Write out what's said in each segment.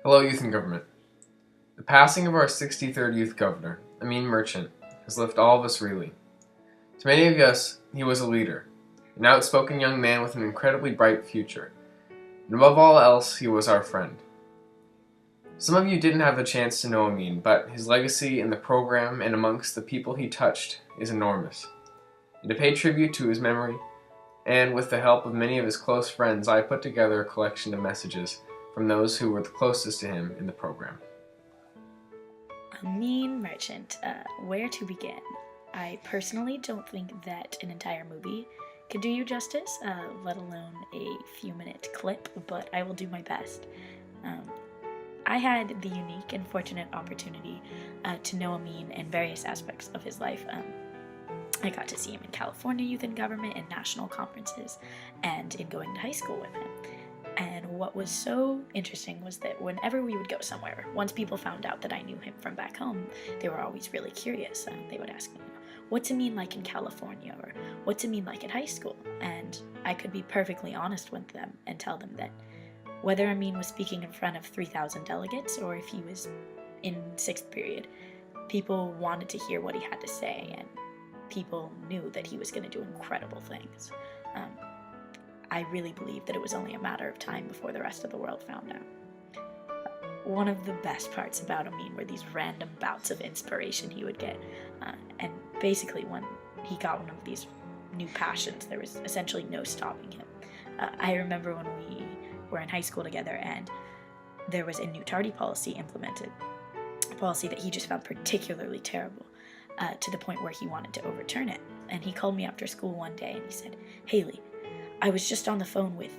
Hello, Youth in Government. The passing of our 63rd Youth Governor, Ameen Merchant, has left all of us reeling. To many of us, he was a leader, an outspoken young man with an incredibly bright future, and above all else, he was our friend. Some of you didn't have the chance to know Ameen, but his legacy in the program and amongst the people he touched is enormous. And to pay tribute to his memory, and with the help of many of his close friends, I put together a collection of messages from those who were the closest to him in the program. Ameen Merchant, where to begin? I personally don't think that an entire movie could do you justice, let alone a few-minute clip, but I will do my best. I had the unique and fortunate opportunity to know Ameen in various aspects of his life. I got to see him in California Youth in Government and national conferences, and in going to high school with him. And what was so interesting was that whenever we would go somewhere, once people found out that I knew him from back home, they were always really curious. They would ask me, what's Ameen like in California, or what's Ameen like in high school? And I could be perfectly honest with them and tell them that whether Ameen was speaking in front of 3,000 delegates or if he was in 6th period, people wanted to hear what he had to say, and people knew that he was going to do incredible things. I really believe that it was only a matter of time before the rest of the world found out. One of the best parts about Ameen were these random bouts of inspiration he would get. And basically, when he got one of these new passions, there was essentially no stopping him. I remember when we were in high school together and there was a new tardy policy implemented, a policy that he just found particularly terrible, to the point where he wanted to overturn it. And he called me after school one day and he said, "Haley, I was just on the phone with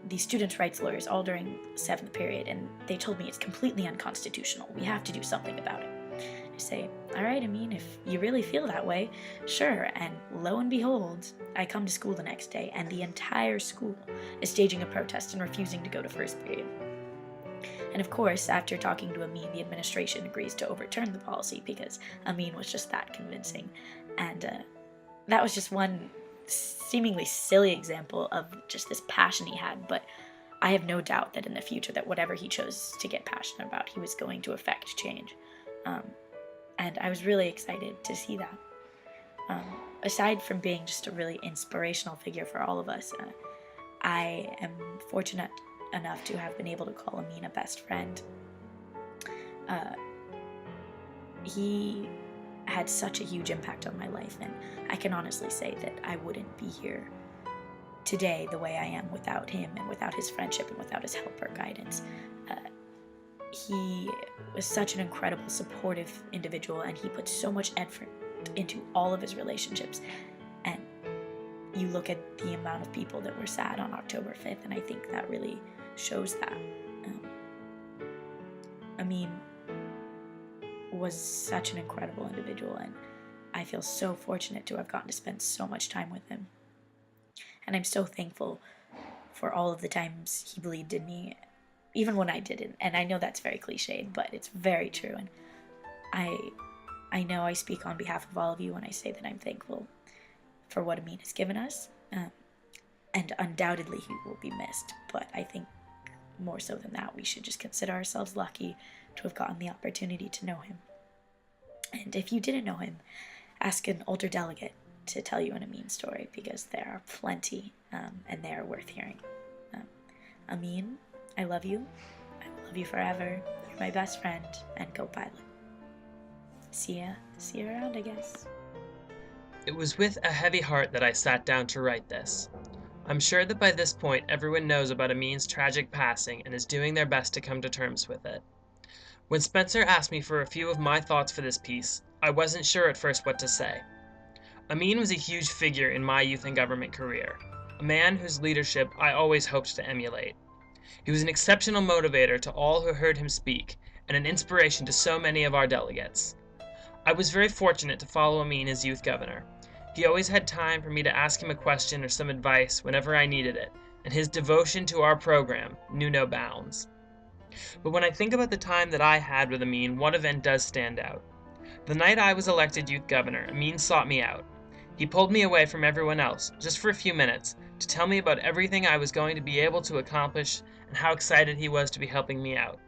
the students' rights lawyers all during 7th period, and they told me it's completely unconstitutional. We have to do something about it." I say, "All right, Ameen, if you really feel that way, sure." And lo and behold, I come to school the next day, and the entire school is staging a protest and refusing to go to 1st period. And of course, after talking to Ameen, the administration agrees to overturn the policy because Ameen was just that convincing. And that was just one seemingly silly example of just this passion he had, but I have no doubt that in the future that whatever he chose to get passionate about, he was going to affect change. And I was really excited to see that. Aside from being just a really inspirational figure for all of us, I am fortunate enough to have been able to call Ameen a best friend. He had such a huge impact on my life, and I can honestly say that I wouldn't be here today the way I am without him and without his friendship and without his help or guidance. He was such an incredible, supportive individual, and he put so much effort into all of his relationships. And you look at the amount of people that were sad on October 5th, and I think that really shows that. Ameen was such an incredible individual, and I feel so fortunate to have gotten to spend so much time with him. And I'm so thankful for all of the times he believed in me, even when I didn't. And I know that's very cliched, but it's very true. And I know I speak on behalf of all of you when I say that I'm thankful for what Ameen has given us. And undoubtedly he will be missed, but I think more so than that, we should just consider ourselves lucky to have gotten the opportunity to know him. And if you didn't know him, ask an older delegate to tell you an Ameen story, because there are plenty, and they are worth hearing. Ameen, I love you. I will love you forever. You're my best friend, and go Pilot. See you around, I guess. It was with a heavy heart that I sat down to write this. I'm sure that by this point everyone knows about Ameen's tragic passing and is doing their best to come to terms with it. When Spencer asked me for a few of my thoughts for this piece, I wasn't sure at first what to say. Ameen was a huge figure in my youth and government career, a man whose leadership I always hoped to emulate. He was an exceptional motivator to all who heard him speak, and an inspiration to so many of our delegates. I was very fortunate to follow Ameen as youth governor. He always had time for me to ask him a question or some advice whenever I needed it, and his devotion to our program knew no bounds. But when I think about the time that I had with Ameen, one event does stand out. The night I was elected youth governor, Ameen sought me out. He pulled me away from everyone else, just for a few minutes, to tell me about everything I was going to be able to accomplish and how excited he was to be helping me out.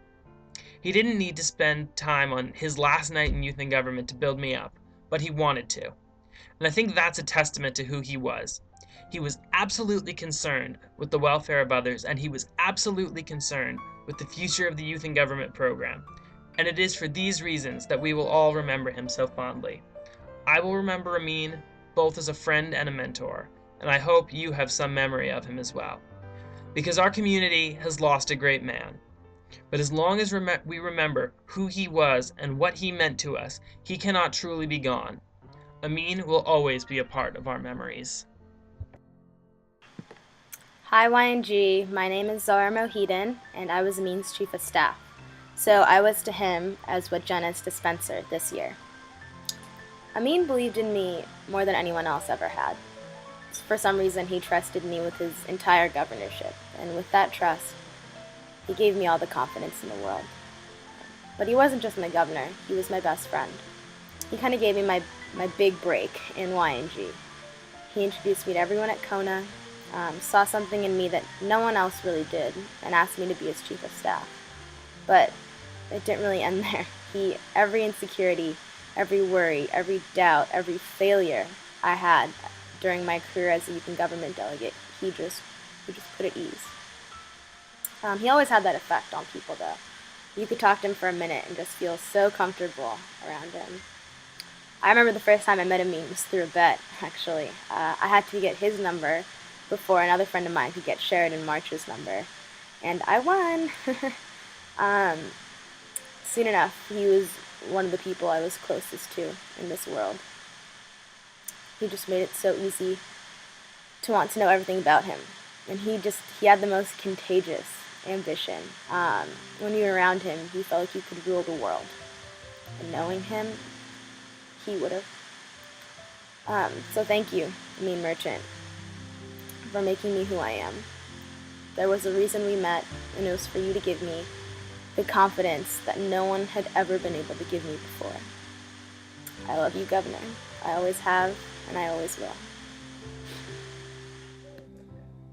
He didn't need to spend time on his last night in youth and government to build me up, but he wanted to. And I think that's a testament to who he was. He was absolutely concerned with the welfare of others, and he was absolutely concerned with the future of the youth and government program. And it is for these reasons that we will all remember him so fondly. I will remember Ameen both as a friend and a mentor, and I hope you have some memory of him as well. Because our community has lost a great man. But as long as we remember who he was and what he meant to us, he cannot truly be gone. Ameen will always be a part of our memories. Hi YNG, my name is Zara Mohidin, and I was Ameen's Chief of Staff. So I was to him as what Jen is to Spencer this year. Ameen believed in me more than anyone else ever had. For some reason, he trusted me with his entire governorship, and with that trust, he gave me all the confidence in the world. But he wasn't just my governor, he was my best friend. He kind of gave me my big break in YNG. He introduced me to everyone at Kona, saw something in me that no one else really did, and asked me to be his chief of staff. But it didn't really end there. Every insecurity, every worry, every doubt, every failure I had during my career as a youth and government delegate, he just put at ease. He always had that effect on people, though. You could talk to him for a minute and just feel so comfortable around him. I remember the first time I met Ameen was through a bet, actually. I had to get his number before another friend of mine could get Sheridan March's number. And I won! Soon enough, he was one of the people I was closest to in this world. He just made it so easy to want to know everything about him. And he had the most contagious ambition. When you were around him, he felt like you could rule the world. And knowing him, he would have. So thank you, Ameen Merchant, for making me who I am. There was a reason we met, and it was for you to give me the confidence that no one had ever been able to give me before. I love you, Governor. I always have, and I always will.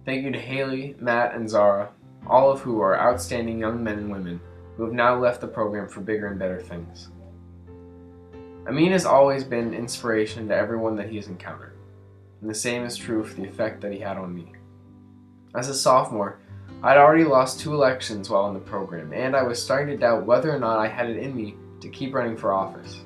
Thank you to Haley, Matt, and Zara, all of who are outstanding young men and women who have now left the program for bigger and better things. Ameen has always been an inspiration to everyone that he has encountered, and the same is true for the effect that he had on me. As a sophomore, I'd already lost 2 elections while in the program, and I was starting to doubt whether or not I had it in me to keep running for office.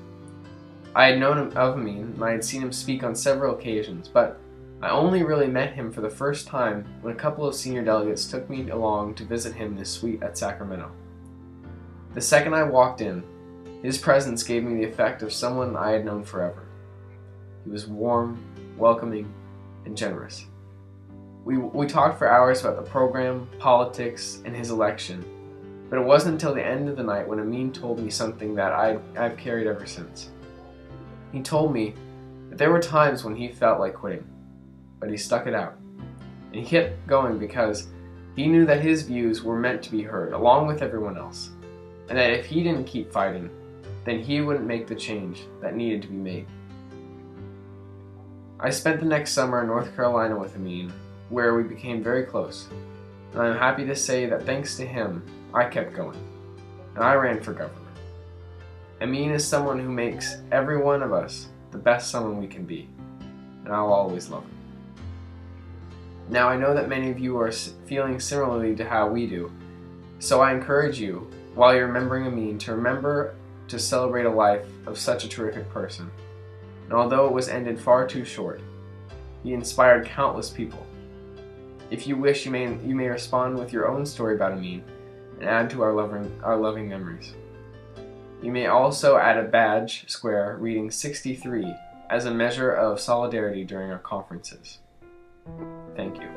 I had known of Ameen, and I had seen him speak on several occasions, but I only really met him for the first time when a couple of senior delegates took me along to visit him in his suite at Sacramento. The second I walked in, his presence gave me the effect of someone I had known forever. He was warm, welcoming, and generous. We talked for hours about the program, politics, and his election, but it wasn't until the end of the night when Ameen told me something that I've carried ever since. He told me that there were times when he felt like quitting, but he stuck it out. And he kept going because he knew that his views were meant to be heard, along with everyone else, and that if he didn't keep fighting, then he wouldn't make the change that needed to be made. I spent the next summer in North Carolina with Ameen, where we became very close, and I'm happy to say that thanks to him, I kept going, and I ran for governor. Ameen is someone who makes every one of us the best someone we can be, and I'll always love him. Now I know that many of you are feeling similarly to how we do, so I encourage you, while you're remembering Ameen, to remember to celebrate a life of such a terrific person. And although it was ended far too short, he inspired countless people. If you wish, you may respond with your own story about Ameen and add to our loving memories. You may also add a badge square reading 63 as a measure of solidarity during our conferences. Thank you.